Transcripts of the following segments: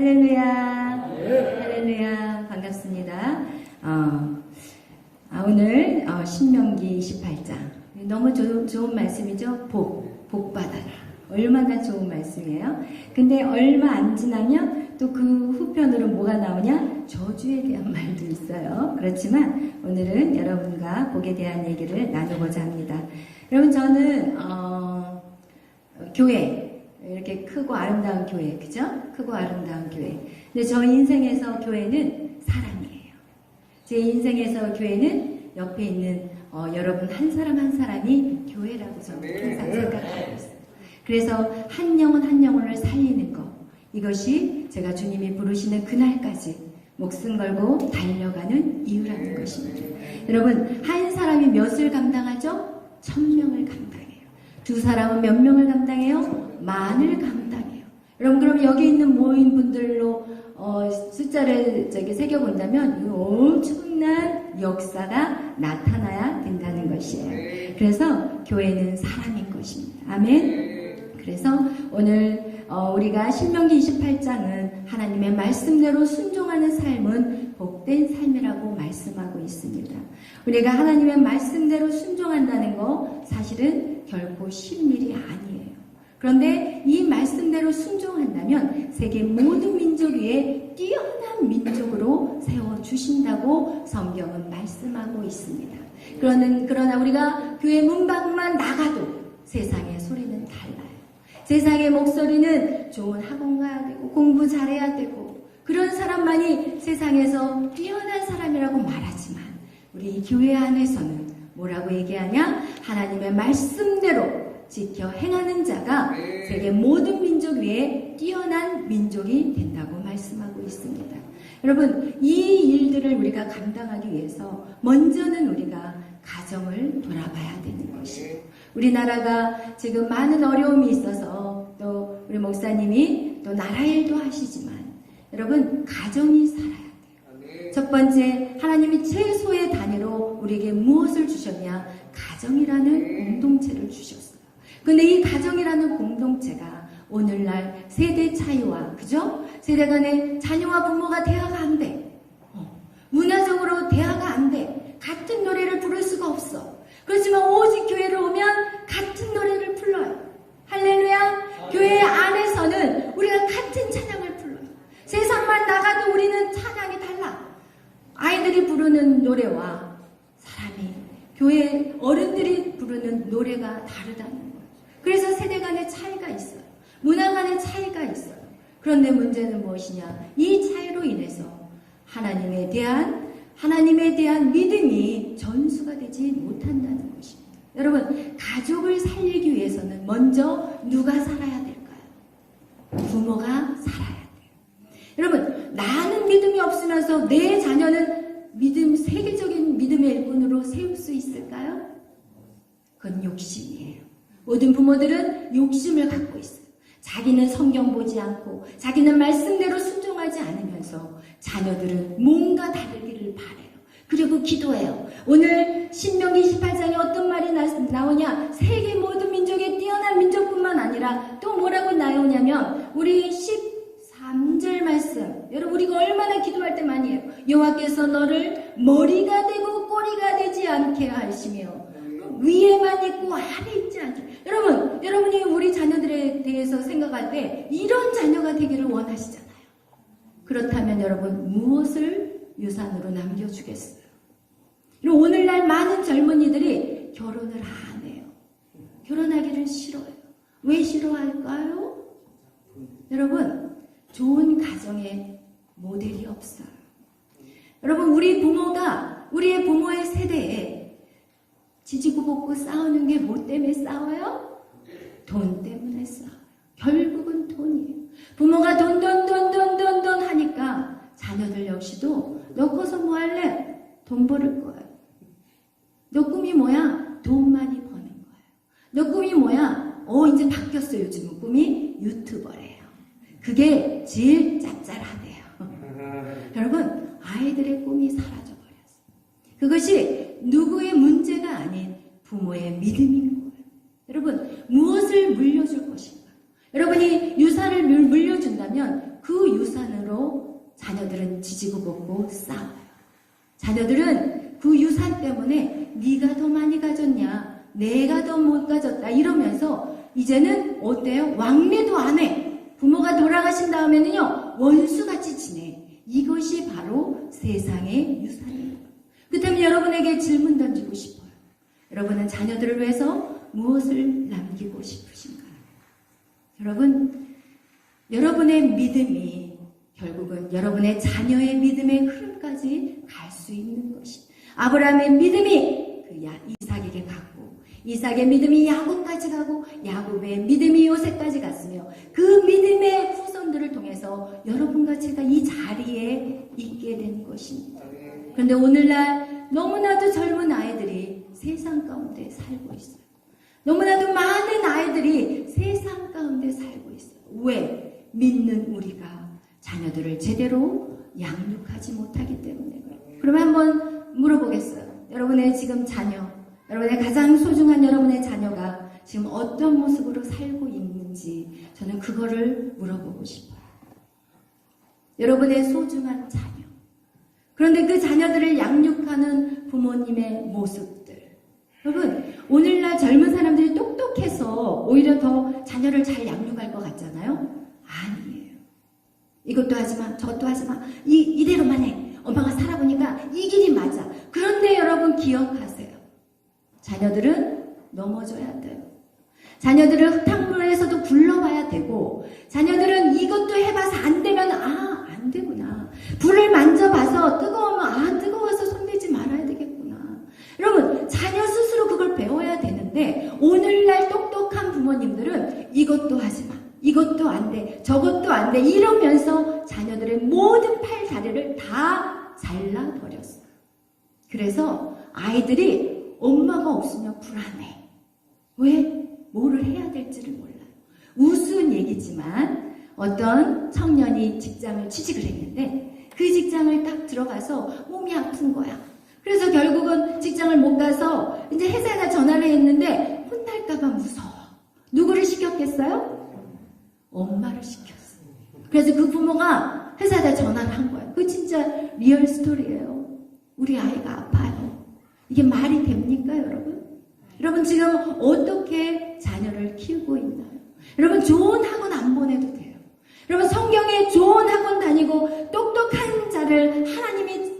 할렐루야. 할렐루야. 반갑습니다. 오늘 신명기 28장. 너무 좋은 말씀이죠. 복 받아라. 얼마나 좋은 말씀이에요. 근데 얼마 안 지나면 또 그 후편으로 뭐가 나오냐? 저주에 대한 말도 있어요. 그렇지만 오늘은 여러분과 복에 대한 얘기를 나누고자 합니다. 여러분, 저는 교회, 이렇게 크고 아름다운 교회, 그죠? 크고 아름다운 교회. 근데 저 인생에서 교회는 사람이에요. 제 인생에서 교회는 옆에 있는 여러분 한 사람 한 사람이 교회라고 저는 항상 생각하고 있어요. 그래서 한 영혼 한 영혼을 살리는 것, 이것이 제가 주님이 부르시는 그날까지 목숨 걸고 달려가는 이유라는 것입니다. 여러분, 한 사람이 몇을 감당하죠? 1000명을 감당해요. 두 사람은 몇 명을 감당해요? 만을 감당해요. 여러분, 그럼 여기 있는 모인 분들로 숫자를 새겨본다면 엄청난 역사가 나타나야 된다는 것이에요. 그래서 교회는 사람인 것입니다. 아멘. 그래서 오늘 우리가 신명기 28장은 하나님의 말씀대로 순종하는 삶은 복된 삶이라고 말씀하고 있습니다. 우리가 하나님의 말씀대로 순종한다는 거 사실은 결코 쉬운 일이 아니에요. 그런데 이 말씀대로 순종한다면 세계 모든 민족 위에 뛰어난 민족으로 세워주신다고 성경은 말씀하고 있습니다. 그러나 우리가 교회 문밖만 나가도 세상의 소리는 달라요. 세상의 목소리는 좋은 학원 가야 되고 공부 잘해야 되고 그런 사람만이 세상에서 뛰어난 사람이라고 말하지만 우리 교회 안에서는 뭐라고 얘기하냐? 하나님의 말씀대로 지켜 행하는 자가 세계 모든 민족 위에 뛰어난 민족이 된다고 말씀하고 있습니다. 여러분, 이 일들을 우리가 감당하기 위해서 먼저는 우리가 가정을 돌아봐야 되는 것이에요. 우리나라가 지금 많은 어려움이 있어서 또 우리 목사님이 또 나라 일도 하시지만 여러분, 가정이 살아야 돼요. 첫 번째, 하나님이 최소의 단위로 우리에게 무엇을 주셨냐? 가정이라는 공동체를 주셨어요. 근데 이 가정이라는 공동체가 오늘날 세대 차이와, 그죠? 세대 간에 자녀와 부모가 대화가 안 돼. 문화적으로 대화가 안 돼. 같은 노래를 부를 수가 없어. 그렇지만 오직 교회를 오면 같은 노래를 불러요. 할렐루야. 교회 안에서는 우리가 같은 찬양을 불러요. 세상만 나가도 우리는 찬양이 달라. 아이들이 부르는 노래와 사람이 교회 어른들이 부르는 노래가 다르다는 거예요. 그래서 세대 간의 차이가 있어요. 문화 간의 차이가 있어요. 그런데 문제는 무엇이냐? 이 차이로 인해서 하나님에 대한 믿음이 전수가 되지 못한다는 것입니다. 여러분, 가족을 살리기 위해서는 먼저 누가 살아야 될까요? 부모가 살아야 돼요. 여러분, 나는 믿음이 없으면서 내 자녀는 세계적인 믿음의 일꾼으로 세울 수 있을까요? 그건 욕심이에요. 모든 부모들은 욕심을 갖고 있어요. 자기는 성경 보지 않고 자기는 말씀대로 순종하지 않으면서 자녀들은 뭔가 다르기를 바래요. 그리고 기도해요. 오늘 신명기 28장에 어떤 말이 나오냐? 세계 모든 민족의 뛰어난 민족뿐만 아니라 또 뭐라고 나오냐면 우리 13절 말씀, 여러분, 우리가 얼마나 기도할 때 많이 해요. 여호와께서 너를 머리가 되고 꼬리가 되지 않게 하시며 위에만 있고 아래 있지 않게. 여러분이 우리 자녀들에 대해서 생각할 때 이런 자녀가 되기를 원하시잖아요. 그렇다면 여러분, 무엇을 유산으로 남겨주겠어요? 오늘날 많은 젊은이들이 결혼을 안 해요. 결혼하기를 싫어해요. 왜 싫어할까요? 여러분, 좋은 가정의 모델이 없어요. 여러분, 우리의 부모의 세대에 지지고 볶고 싸우는 게 뭐 때문에 싸워요? 돈 때문에 싸워요. 결국은 돈이에요. 부모가 돈 하니까 자녀들 역시도 너 커서 뭐 할래? 돈 벌을 거야. 너 꿈이 뭐야? 돈 많이 버는 거예요. 너 꿈이 뭐야? 이제 바뀌었어요. 요즘은 꿈이 유튜버래요. 그게 제일 짭짤하대요. 여러분, 아이들의 꿈이 사라져버렸어요. 그것이 누구의 문제가 아닌 부모의 믿음인 거예요. 여러분, 무엇을 물려줄 것인가? 여러분이 유산을 물려준다면 그 유산으로 자녀들은 지지고 볶고 싸워요. 자녀들은 그 유산 때문에 네가 더 많이 가졌냐, 내가 더 못 가졌다 이러면서 이제는 어때요? 왕래도 안 해. 부모가 돌아가신 다음에는요, 원수같이 지내. 이것이 바로 세상의 유산이에요. 그렇다면 여러분에게 질문 던지고 싶어요. 여러분은 자녀들을 위해서 무엇을 남기고 싶으신가요? 여러분, 여러분의 믿음이 결국은 여러분의 자녀의 믿음의 흐름까지 갈 수 있는 것이, 아브라함의 믿음이 그 이삭에게 갔고, 이삭의 믿음이 야곱까지 가고, 야곱의 믿음이 요셉까지 갔으며, 그 믿음의 후손들을 통해서 여러분과 제가 이 자리에 있게 된 것입니다. 그런데 오늘날 너무나도 젊은 아이들이 세상 가운데 살고 있어요. 너무나도 많은 아이들이 세상 가운데 살고 있어요. 왜? 믿는 우리가 자녀들을 제대로 양육하지 못하기 때문에 그래요. 그러면 한번 물어보겠어요. 여러분의 지금 자녀, 여러분의 가장 소중한 여러분의 자녀가 지금 어떤 모습으로 살고 있는지 저는 그거를 물어보고 싶어요. 여러분의 소중한 자녀. 그런데 그 자녀들을 양육하는 부모님의 모습들. 여러분, 오늘날 젊은 사람들이 똑똑해서 오히려 더 자녀를 잘 양육할 것 같잖아요? 아니에요. 이것도 하지마, 저것도 하지마. 이대로만 해. 엄마가 살아보니까 이 길이 맞아. 그런데 여러분 기억하세요. 자녀들은 넘어져야 돼요. 자녀들은 흙탕물에서도 굴러봐야 되고, 자녀들은 이것도 해봐서 안 되면 안 되구나. 불을 만져봐서 뜨거우면 뜨거워서 손대지 말아야 되겠구나. 여러분, 자녀 스스로 그걸 배워야 되는데 오늘날 똑똑한 부모님들은 이것도 하지마, 이것도 안 돼, 저것도 안 돼 이러면서 자녀들의 모든 팔 다리를 다 잘라버렸어요. 그래서 아이들이 엄마가 없으면 불안해. 왜? 뭐를 해야 될지를 몰라요. 우스운 얘기지만 어떤 청년이 직장을 취직을 했는데 그 직장을 딱 들어가서 몸이 아픈 거야. 그래서 결국은 직장을 못 가서 이제 회사에다 전화를 했는데 혼날까봐 무서워. 누구를 시켰겠어요? 엄마를 시켰어. 그래서 그 부모가 회사에다 전화를 한 거예요. 그거 진짜 리얼 스토리예요. 우리 아이가 아파요. 이게 말이 됩니까, 여러분? 여러분 지금 어떻게 자녀를 키우고 있나요? 여러분 좋은 학원 안 보내도 돼요. 여러분 성경에 좋은 학원 다니고 똑똑한 자를 하나님이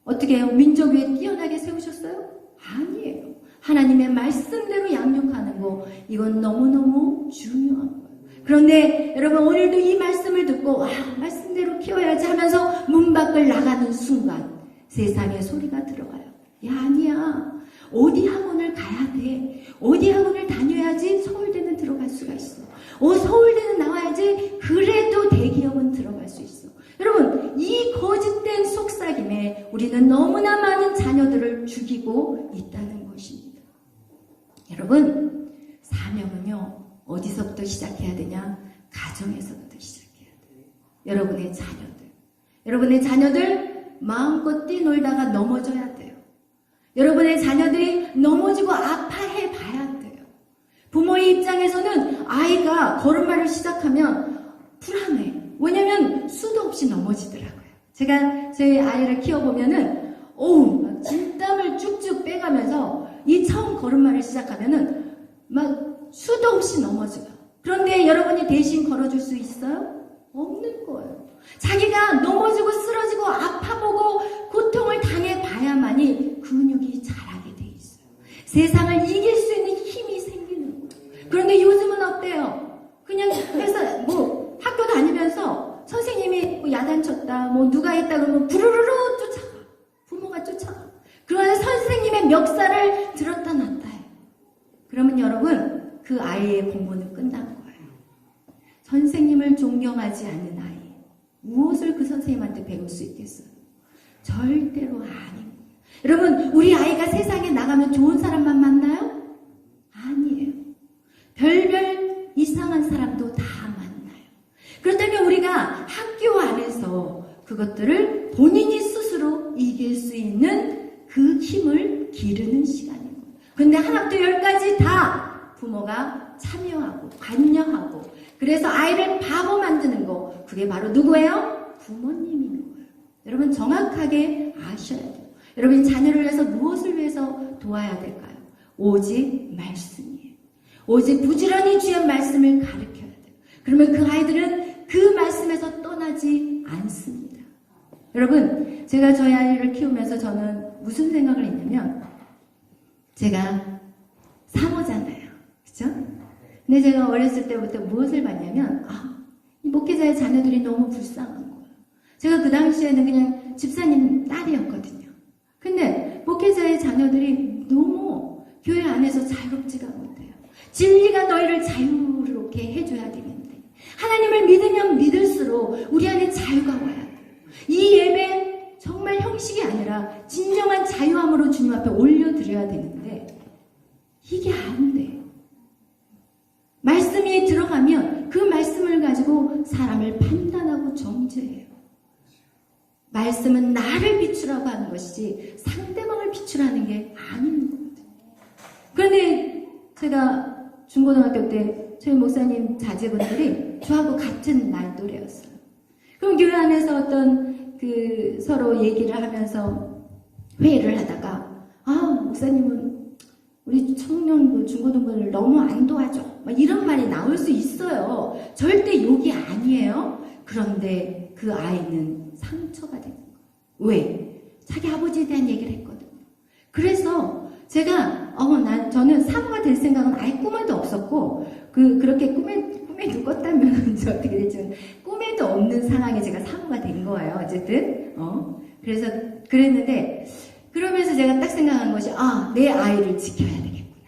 어떻게 해요? 민족 위에 뛰어나게 세우셨어요? 아니에요. 하나님의 말씀대로 양육하는 거, 이건 너무너무 중요한 거예요. 그런데 여러분 오늘도 이 말씀을 듣고 말씀대로 키워야지 하면서 문 밖을 나가는 순간 세상의 소리가 들어가요. 야, 아니야. 어디 학원을 가야 돼. 어디 학원을 다녀야지 서울대는 들어갈 수가 있어. 서울대는 나와야지 그래도 대기업은 들어갈 수 있어. 여러분, 이 거짓된 속삭임에 우리는 너무나 많은 자녀들을 죽이고 있다는 것입니다. 여러분, 사명은요, 어디서부터 시작해야 되냐? 가정에서부터 시작해야 돼요. 여러분의 자녀들 마음껏 뛰놀다가 넘어져야 돼요. 여러분의 자녀들이 넘어지고 아파해 봐야 돼요. 부모의 입장에서는 아이가 걸음마를 시작하면 불안해. 왜냐면 수도 없이 넘어지더라고요. 제가 저희 아이를 키워보면은 막 진땀을 쭉쭉 빼가면서 이 처음 걸음마를 시작하면은 막 수도 없이 넘어져요. 그런데 여러분이 대신 걸어줄 수 있어요? 없는 거예요. 자기가 넘어지고 쓰러지고 아파보고 고통을 당해봐야만이 근육이 자라게 돼 있어요. 세상을 이길 수 있는 힘이 생기는 거예요. 그런데 요즘은 어때요? 그냥 회사 학교 다니면서 선생님이 야단쳤다, 누가 했다 그러면 부르르르 쫓아가. 부모가 쫓아가. 그러면 선생님의 멱살을 들었다 놨다 해요. 그러면 여러분, 그 아이의 공부는 끝난 거예요. 선생님을 존경하지 않는 아이, 무엇을 그 선생님한테 배울 수 있겠어요? 절대로 아닙니다. 여러분, 우리 아이가 세상에 나가면 좋은 사람만 만나요? 아니에요. 별별 이상한 사람도 다 만나요. 그렇다면 우리가 학교 안에서 그것들을 본인이 스스로 이길 수 있는 그 힘을 기르는 시간입니다. 그런데 하나부터 10까지 다 부모가 참여하고 관여하고 그래서 아이를 바보 만드는 거, 그게 바로 누구예요? 부모님이 있는 거예요. 여러분 정확하게 아셔야 돼요. 여러분 자녀를 위해서 무엇을 위해서 도와야 될까요? 오직 말씀이에요. 오직 부지런히 주의 말씀을 가르쳐야 돼요. 그러면 그 아이들은 그 말씀에서 떠나지 않습니다. 여러분 제가 저희 아이를 키우면서 저는 무슨 생각을 했냐면, 제가 사모잖아요. 그죠? 근데 제가 어렸을 때부터 무엇을 봤냐면, 이 목회자의 자녀들이 너무 불쌍한 거예요. 제가 그 당시에는 그냥 집사님 딸이었거든요. 근데 목회자의 자녀들이 너무 교회 안에서 자유롭지가 못해요. 진리가 너희를 자유롭게 해줘야 되는데, 하나님을 믿으면 믿을수록 우리 안에 자유가 와야 돼요. 이 예배 정말 형식이 아니라 진정한 자유함으로 주님 앞에 올려드려야 되는데 이게 안 돼요. 말씀이 들어가면 그 말씀을 가지고 사람을 판단하고 정죄해요. 말씀은 나를 비추라고 하는 것이지 상대방을 비추라는 게 아닌 거거든요. 그런데 제가 중고등학교 때 저희 목사님 자제분들이 저하고 같은 나이 또래였어요. 그럼 교회 안에서 어떤 서로 얘기를 하면서 회의를 하다가, 목사님은 우리 청년 중고등부를 너무 안 도와줘, 막 이런 말이 나올 수 있어요. 절대 욕이 아니에요. 그런데 그 아이는 상처가 되는 거예요. 왜? 자기 아버지에 대한 얘기를 했거든요. 그래서 제가 저는 사모가 될 생각은 아예 꿈에도 없었고, 그렇게 꿈에 누웠다면 어떻게 됐지만 꿈에도 없는 상황에 제가 사모가 된 거예요. 어쨌든 그래서 그랬는데, 그러면서 제가 딱 생각한 것이, 내 아이를 지켜야 되겠구나.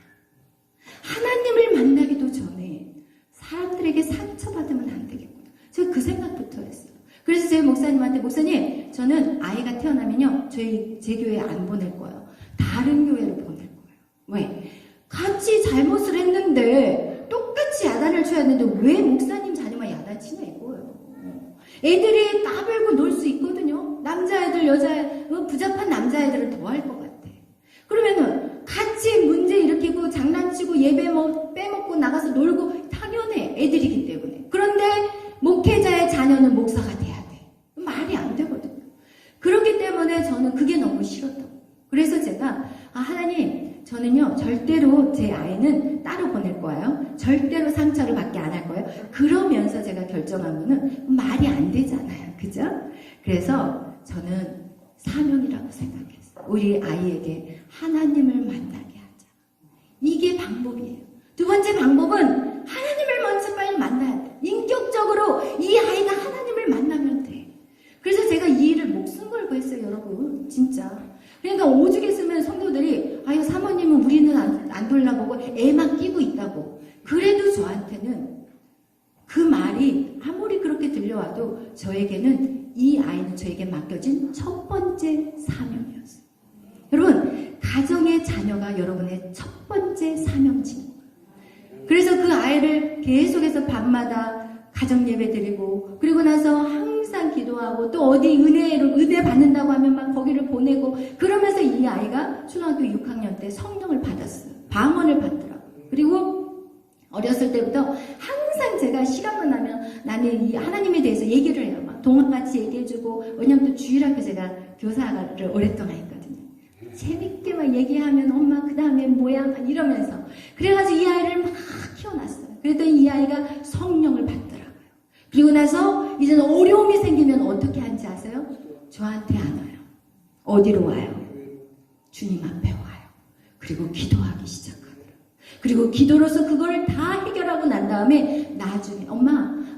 하나님을 만나기도 전에 사람들에게 상처받으면 안 되겠구나. 제가 그 생각부터 했어요. 그래서 제 목사님한테, 목사님, 저는 아이가 태어나면요, 제 교회에 안 보낼 거예요. 다른 교회로 보낼 거예요. 왜? 같이 잘못을 했는데 똑같이 야단을 쳐야 되는데 왜 목사님 자녀만 야단치냐 이거예요. 애들이 따돌고 놀 수 있거든요. 남자애들, 여자애, 부잡한 남자애들은 더 할 것 같아. 그러면은 같이 문제 일으키고 장난치고 예배 빼먹고 나가서 놀고 당연해. 애들이기 때문에. 그런데 목회자의 자녀는 목사가 돼야 돼. 말이 안 되거든요. 그렇기 때문에 저는 그게 너무 싫었다고. 그래서 제가 하나님, 저는요 절대로 제 아이는 따로 보낼 거예요. 절대로 상처를 받게 안 할 거예요. 그러면서 제가 결정한 거는 말이 안 되잖아요. 그죠? 그래서 저는 사명이라고 생각했어요. 우리 아이에게 하나님을 만나게 하자. 이게 방법이에요. 두 번째 방법은 하나님을 먼저 빨리 만나야 돼. 인격적으로 이 아이가 하나님을 만나면 돼. 그래서 제가 이 일을 목숨 걸고 했어요. 여러분 진짜. 그러니까 오죽 했으면 성도들이 사모님은 우리는 안 돌아보고 애만 끼고 있다고. 그래도 저한테는 그 말이 아무리 그렇게 들려와도 저에게는 이 아이는 저에게 맡겨진 첫 번째 사명이었어요. 여러분, 가정의 자녀가 여러분의 첫 번째 사명진. 그래서 그 아이를 계속해서 밤마다 가정 예배 드리고, 그리고 나서 항상 기도하고, 또 어디 은혜 받는다고 하면 막 거기를 보내고, 그러면서 이 아이가 초등학교 6학년 때 성령을 받았어요. 방언을 받더라고요. 그리고 어렸을 때부터 항상 제가 시간만 나면 나는 이 하나님에 대해서 얘기를 해요. 막 동화같이 얘기해주고, 왜냐면 또 주일학교 제가 교사를 오랫동안 했거든요. 재밌게 막 얘기하면 엄마 그 다음에 뭐야 막 이러면서. 그래가지고 이 아이를 막 키워놨어요. 그랬더니 이 아이가 성령을 받더라고요. 그리고 나서 이제는 어려움이 생기면 어떻게 하는지 아세요? 저한테 안 와요. 어디로 와요? 주님 앞에 와요. 그리고 기도하기 시작하더라고요. 그리고 기도로서 그걸 다 해결하고 난 다음에 나중에 엄마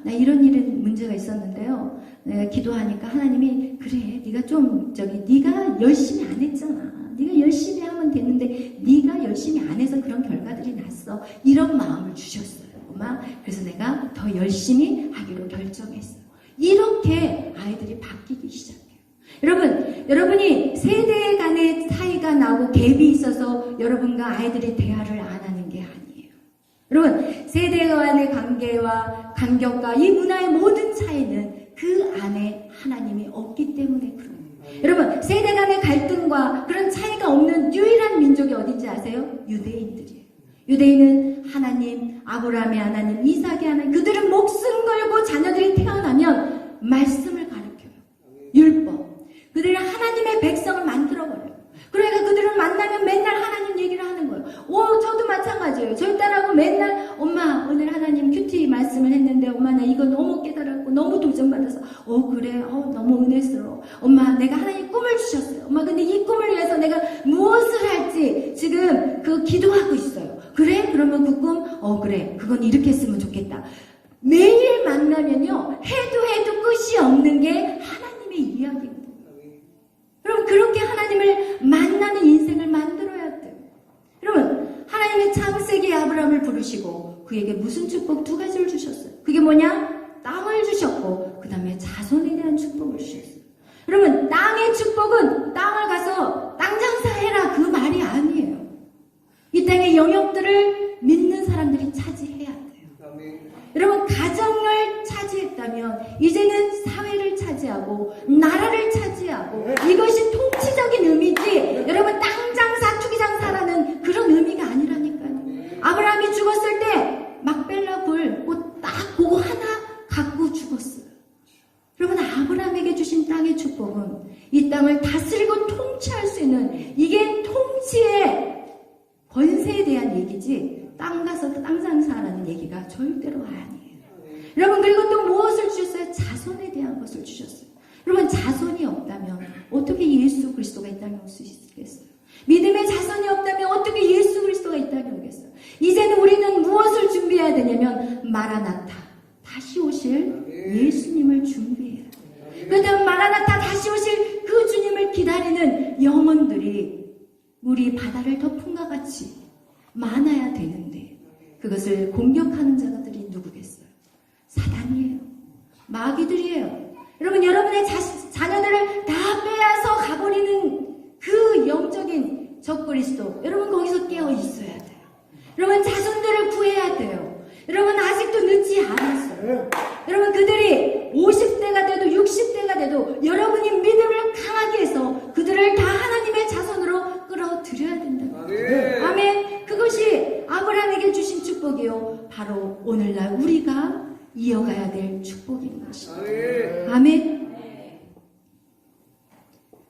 나 이런 일은 문제가 있었는데요. 내가 기도하니까 하나님이 그래 네가 열심히 안 했잖아. 네가 열심히 하면 됐는데 네가 열심히 안 해서 그런 결과들이 났어. 이런 마음을 주셨어요. 엄마. 그래서 내가 더 열심히 하기로 결정했어요. 이렇게 아이들이 바뀌기 시작해요. 여러분이 세대 간의 차이가 나고 갭이 있어서 여러분과 아이들이 대화를 안 하는 게 아니에요. 여러분, 세대 간의 관계와 간격과 이 문화의 모든 차이는 그 안에 하나님이 없기 때문에 그런 거예요. 여러분, 세대 간의 갈등과 그런 차이가 없는 유일한 민족이 어딘지 아세요? 유대인들이에요. 유대인은 하나님, 아브라함의 하나님, 이삭의 하나님, 그들은 말씀을 했는데 엄마 나 이거 너무 깨달았고 너무 도전받아서 그래 너무 은혜스러워 엄마 내가 하나님 꿈을 주셨어요 엄마 근데 이 꿈을 위해서 내가 무엇을 할지 지금 그 기도하고 있어요 그래? 그러면 그 꿈? 그래 그건 이렇게 했으면 좋겠다 매일 만나면요 해도 끝이 없는 게 하나님의 이야기입니다 그럼 그렇게 하나님을 만나는 인생을 만들어야 돼요 여러분 하나님의 창세기 아브라함을 부르시고 그에게 무슨 축복 두 가지를 주셨어요. 그게 뭐냐? 땅을 주셨고 그 다음에 자손에 대한 축복을 주셨어요. 여러분 땅의 축복은 땅을 가서 땅 장사해라 그 말이 아니에요. 이 땅의 영역들을 믿는 사람들이 차지해야 돼요. 여러분 가정을 차지했다면 이제는 사회를 차지하고 나라를 차지하고 이것이 통치적인 의미지 여러분 땅 장사 투기 장사라는 그런 의미가 아니라니까요. 아브라함이 죽었을 때 막벨라 굴 딱 그거 하나 갖고 죽었어요. 여러분 아브라함에게 주신 땅의 축복은 이 땅을 다스리고 통치할 수 있는 이게 통치의 권세에 대한 얘기지 땅 가서 땅 장사하라는 얘기가 절대로 아니에요. 여러분 그리고 또 무엇을 주셨어요? 자손에 대한 것을 주셨어요. 여러분 자손이 없다면 어떻게 예수 그리스도가 이 땅에 올 수 있겠어요? 믿음의 자손이 없다면 어떻게 예수 그리스도가 이 땅에 오겠어요? 이제는 우리는 무엇을 준비해야 되냐면 마라나타 다시 오실 예수님을 준비해야 돼요. 그다음 마라나타 다시 오실 그 주님을 기다리는 영혼들이 물이 바다를 덮은과 같이 많아야 되는데 그것을 공격하는 자들이 누구겠어요? 사단이에요. 마귀들이에요. 여러분 여러분의 자녀들을 다 빼앗아 가버리는 그 영적인 적그리스도 여러분 거기서 깨어 있어야 돼요. 여러분 자손들을 구해야 돼요. 여러분 아직도 늦지 않았어요. 여러분 그들이 50대가 돼도 60대가 돼도 여러분이 믿음을 강하게 해서 그들을 다 하나님의 자손으로 끌어들여야 된다. 아멘. 그것이 아브라함에게 주신 축복이요 바로 오늘날 우리가 이어가야 될 축복인 것입니다. 아멘.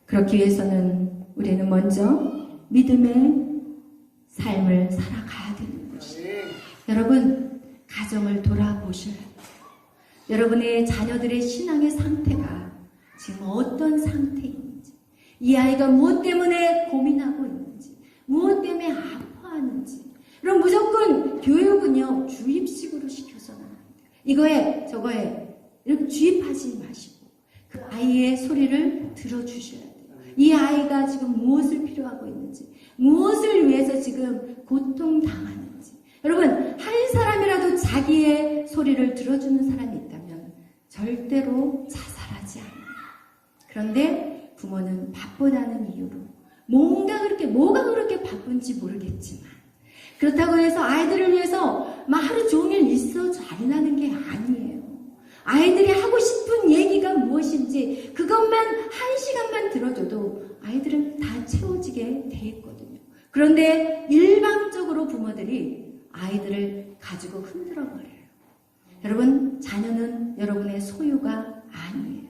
그렇기 위해서는 우리는 먼저 믿음의 삶을 살아가야 되는 것입니다. 여러분 가정을 돌아보셔야 돼요. 여러분의 자녀들의 신앙의 상태가 지금 어떤 상태인지 이 아이가 무엇 때문에 고민하고 있는지 무엇 때문에 아파하는지 그럼 무조건 교육은요 주입식으로 시켜서는 안 돼요. 이거에 저거에 이렇게 주입하지 마시고 그 아이의 소리를 들어주셔야 돼요. 이 아이가 지금 무엇을 필요하고 있는지 무엇을 위해서 지금 고통당하는지 여러분 한 사람이라도 자기의 소리를 들어주는 사람이 있다면 절대로 자살하지 않아요. 그런데 부모는 바쁘다는 이유로 뭐가 그렇게 바쁜지 모르겠지만 그렇다고 해서 아이들을 위해서 막 하루 종일 있어 잘나는 게 아니에요. 아이들이 하고 싶은 얘기가 무엇인지 그것만 1시간만 들어줘도 아이들은 다 채워지게 돼 있거든요. 그런데 일방적으로 부모들이 아이들을 가지고 흔들어 버려요. 여러분 자녀는 여러분의 소유가 아니에요.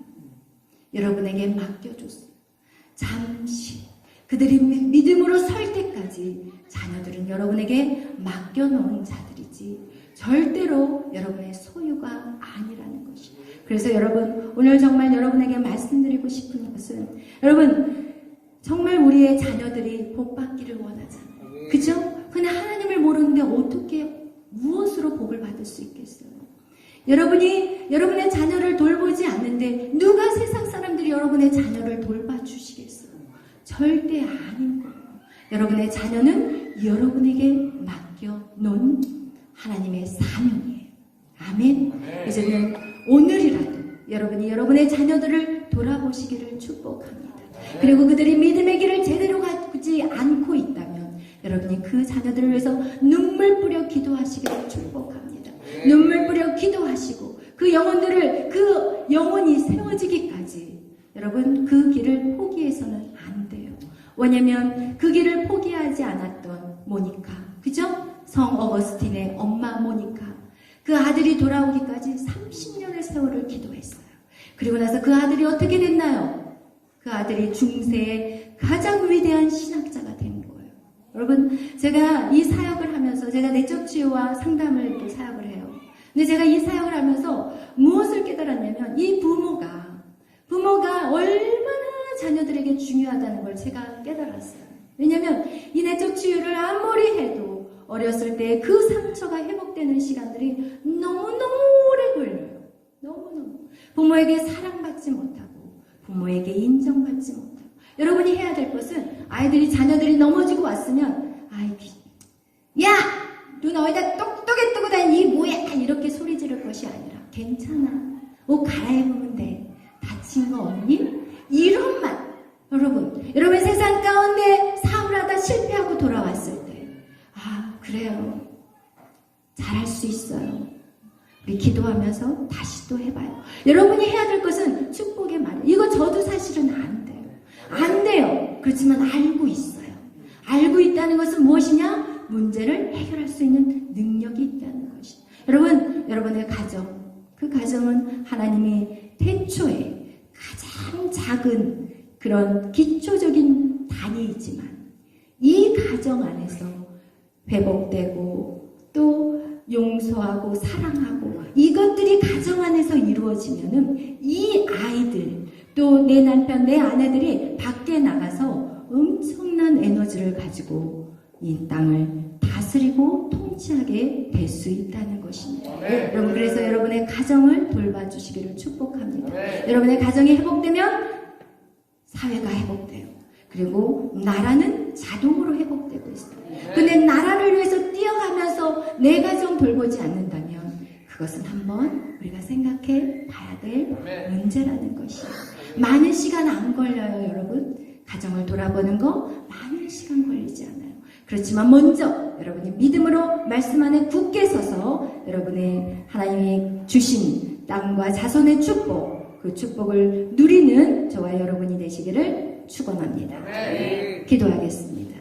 여러분에게 맡겨줬어요. 잠시 그들이 믿음으로 설 때까지 자녀들은 여러분에게 맡겨놓은 자들이지 절대로 여러분의 소유가 아니라는 것이. 그래서 여러분 오늘 정말 여러분에게 말씀드리고 싶은 것은 여러분 정말 우리의 자녀들이 복받기를 원하잖아요. 그죠? 근데 하나님을 모르는데 어떻게 무엇으로 복을 받을 수 있겠어요? 여러분이 여러분의 자녀를 돌보지 않는데 누가 세상 사람들이 여러분의 자녀를 돌봐주시겠어요? 절대 아닌 거예요. 여러분의 자녀는 여러분에게 맡겨놓은 하나님의 사명이에요. 아멘. 이제는 오늘이라도 여러분이 여러분의 자녀들을 돌아보시기를 축복합니다. 그리고 그들이 믿음의 길을 제대로 가지 않고 있다면 여러분이 그 자녀들을 위해서 눈물 뿌려 기도하시기를 축복합니다. 눈물 뿌려 기도하시고 그 영혼들을 그 영혼이 세워지기까지 여러분 그 길을 포기해서는 안 돼요. 왜냐면 그 길을 포기하지 않았던 모니카, 그죠? 성 어거스틴의 엄마 모니카, 그 아들이 돌아오기까지 30년의 세월을 기도했어요. 그리고 나서 그 아들이 어떻게 됐나요? 그 아들이 중세의 가장 위대한 신학자가 된 거예요. 여러분 제가 이 사역을 하면서 제가 내적 치유와 상담을 또 사역을 해요. 근데 제가 이 사역을 하면서 무엇을 깨달았냐면 이 부모가 얼마나 자녀들에게 중요하다는 걸 제가 깨달았어요. 왜냐하면 이 내적 치유를 아무리 해도 어렸을 때 그 상처가 회복되는 시간들이 너무너무 오래 걸려요. 너무너무. 부모에게 사랑받지 못하고 부모에게 인정받지 못하고 여러분이 해야 될 것은 자녀들이 넘어지고 왔으면 야! 눈 어디다 똑똑히 뜨고 다니니 뭐야! 이렇게 소리 지를 것이 아니라 괜찮아. 옷 갈아입으면 돼. 다친 거 없니? 이런 말. 여러분 세상 가운데 사업을 하다 실패하고 돌아왔을 때 그래요. 잘할 수 있어요. 우리 기도하면서 다시 또 해봐요. 여러분이 해야 될 것은 축복의 말. 이거 저도 사실은 안 돼요. 안 돼요. 그렇지만 알고 있어요. 알고 있다는 것은 무엇이냐? 문제를 해결할 수 있는 능력이 있다는 것이. 여러분의 가정, 그 가정은 하나님이 태초에 가장 작은 그런 기초적인 단위이지만 이 가정 안에서 회복되고 또 용서하고 사랑하고 이것들이 가정 안에서 이루어지면은 이 아이들 또 내 남편, 내 아내들이 밖에 나가서 엄청난 에너지를 가지고 이 땅을 다스리고 통치하게 될 수 있다는 것입니다. 여러분 그래서 여러분의 가정을 돌봐주시기를 축복합니다. 여러분의 가정이 회복되면 사회가 회복돼요. 그리고 나라는 자동으로 회복되고 있어요. 근데 나라를 위해서 뛰어가면서 내 가정 돌보지 않는다면 그것은 한번 우리가 생각해 봐야 될 문제라는 것이에요. 많은 시간 안 걸려요, 여러분. 가정을 돌아보는 거 많은 시간 걸리지 않아요. 그렇지만 먼저 여러분이 믿음으로 말씀 안에 굳게 서서 여러분의 하나님이 주신 땅과 자손의 축복, 그 축복을 누리는 저와 여러분이 되시기를 축원합니다. 기도하겠습니다.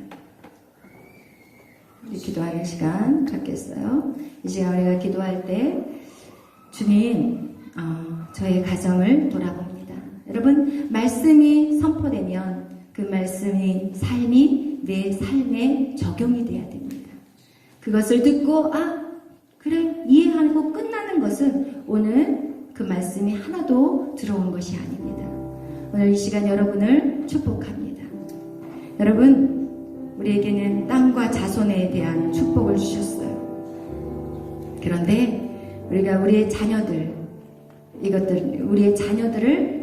우리 기도하는 시간 갖겠어요. 이 시간 우리가 기도할 때 주님, 저의 가정을 돌아봅니다. 여러분 말씀이 선포되면 그 말씀이 삶이 내 삶에 적용이 돼야 됩니다. 그것을 듣고 그래 이해하고 끝나는 것은 오늘 그 말씀이 하나도 들어온 것이 아닙니다. 오늘 이 시간 여러분을 축복합니다. 여러분 우리에게는 땅과 자손에 대한 축복을 주셨어요. 그런데 우리가 우리의 자녀들을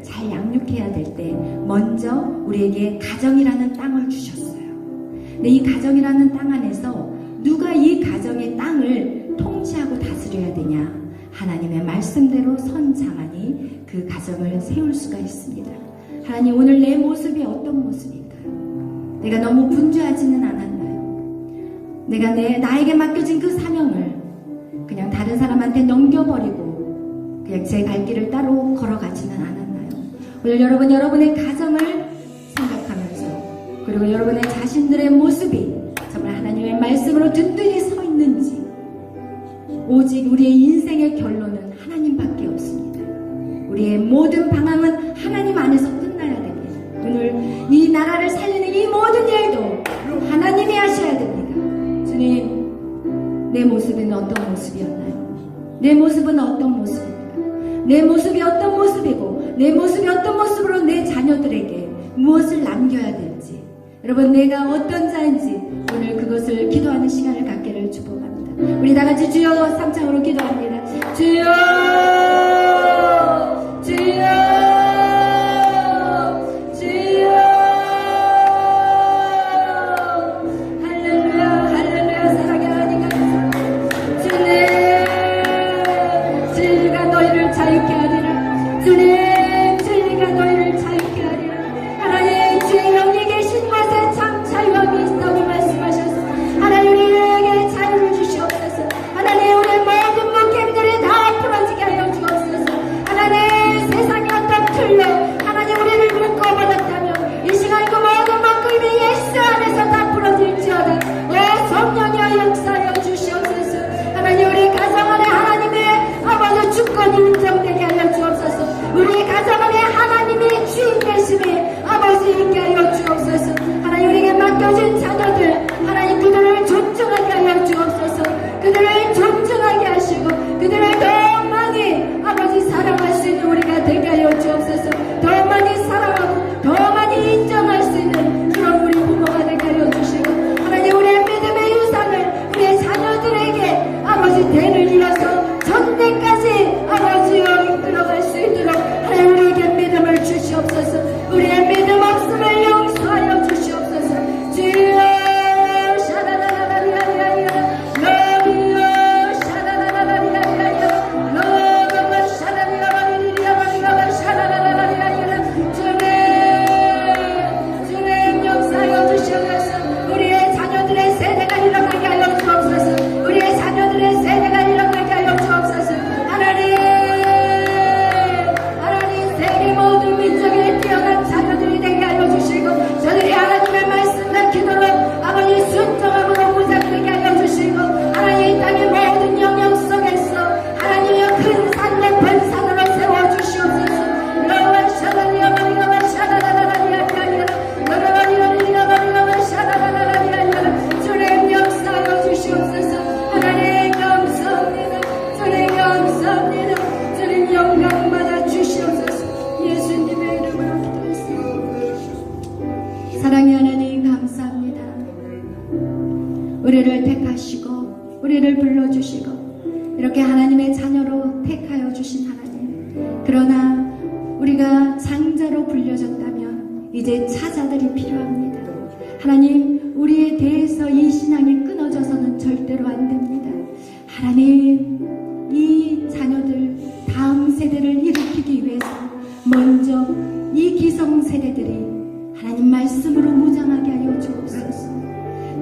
잘 양육해야 될 때 먼저 우리에게 가정이라는 땅을 주셨어요. 근데 이 가정이라는 땅 안에서 누가 이 가정의 땅을 통치하고 다스려야 되냐? 하나님의 말씀대로 선자만이 그 가정을 세울 수가 있습니다. 하나님 오늘 내 모습이 어떤 모습일까요? 내가 너무 분주하지는 않았나요? 내가 나에게 맡겨진 그 사명을 그냥 다른 사람한테 넘겨버리고 그냥 제 갈 길을 따로 걸어가지는 않았나요? 오늘 여러분의 가정을 생각하면서 그리고 여러분의 자신들의 모습이 정말 하나님의 말씀으로 든든히 서 있는지 오직 우리의 인생의 결론은 하나님밖에 없습니다. 우리의 모든 방황은 하나님 안에서 끝나야 됩니다. 오늘 이 나라를 살리는 이 모든 일도 하나님이 하셔야 됩니다. 주님, 내 모습은 어떤 모습이었나요? 내 모습은 어떤 모습입니까? 내 모습이 어떤 모습이고 내 모습이 어떤 모습으로 내 자녀들에게 무엇을 남겨야 될지 여러분 내가 어떤 자인지 오늘 그것을 기도하는 시간을 갖기를 축복합니다. 우리 다같이 주여 삼창으로 기도합니다. 주여 주여 주여 할렐루야 할렐루야 사랑의 하나님 감사합니다. 주님 진리가 너희를 자유케 하리라. 주님 진리가 너희를 자유케 하리라. 하나님 주의 영이 계신 곳에 참 자유함이 있다고 말씀하셨습니다. 하나님 우리에게 자유를 주시옵소서. 하나님 우리 모든 묶임들이 다 풀어지게 하여 주옵소서. 하나님 세상이 어떤 틀로 하나님 우리를 묶어버렸다면 이 시간 그 모든 묶임이 예수 안에서 다 풀어질지어다. 오 성령이여 역사하여 주시옵소서. 하나님 우리 가정 안에 하나님의 아버지 주권이 인정되게 하여 주옵소서. 우리 가정 안에 하나님이 주인 되심에 아버지 있게 하여 주옵소서. 하나님 우리에게 맡겨진 자녀들 하나님 그들을 존중하게 하여 주옵소서. 그들을 존중하게 하시고 그들을 더 이제 차자들이 필요합니다. 하나님, 우리에 대해서 이 신앙이 끊어져서는 절대로 안 됩니다. 하나님, 이 자녀들 다음 세대를 일으키기 위해서 먼저 이 기성세대들이 하나님 말씀으로 무장하게 하여 주옵소서.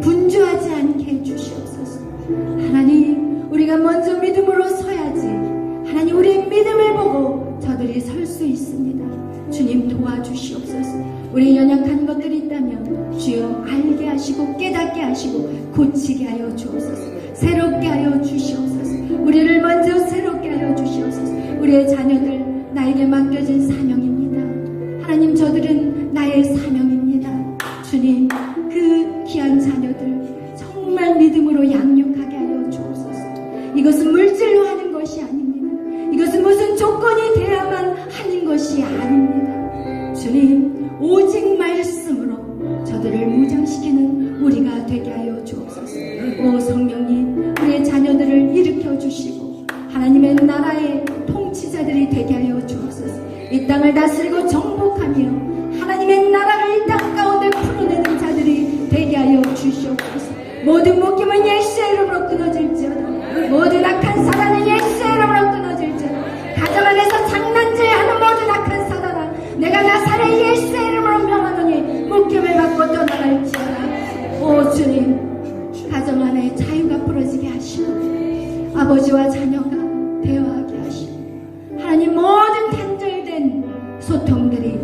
분주하지 않게 해주시옵소서. 하나님, 우리가 먼저 믿음으로 서야지 하나님 우리의 믿음을 보고 저들이 설 수 있습니다. 주님 도와주시옵소서. 우리 연약한 것들이 있다면 주여 알게 하시고 깨닫게 하시고 고치게 하여 주옵소서. 새롭게 하여 주시옵소서. 우리를 먼저 새롭게 하여 주시옵소서. 우리의 자녀들 나에게 맡겨진 사명입니다. 하나님, 저들은 나의 사명입니다. 주님, 그 귀한 자녀들 정말 믿음으로 양육하게 하여 주옵소서. 이것은 물질로 하는 것이 아닙니다. 이것은 무슨 조건이 돼야만 하는 것이 아닙니다. 주님, 오직 말씀으로 저들을 무장시키는 우리가 되게 하여 주옵소서. 오 성령님, 우리의 자녀들을 일으켜 주시고 하나님의 나라의 통치자들이 되게 하여 주옵소서. 이 땅을 다스리고 정복하며 하나님의 나라를 이 땅 가운데 풀어내는 자들이 되게 하여 주시옵소서. 모든 묶임은 예수의 이름으로 끊어질지어다. 모든 악한 사단은 예수의 이름으로 끊어질지어다. 가정 안에서 장난질하는 모든 악한 사단아, 내가 나사렛 예수의 이름으로 명하노니 묶임을 받고 떠나갈지어다. 오 주님, 가정 안에 자유가 부러지게 하시고 아버지와 자녀가 대화하게 하시고 하나님 모든 단절된 소통들이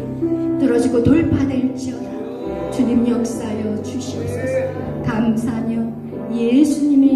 들어지고 돌파될지어다. 주님 역사하여 주시옵소서. 감사하며 예수님의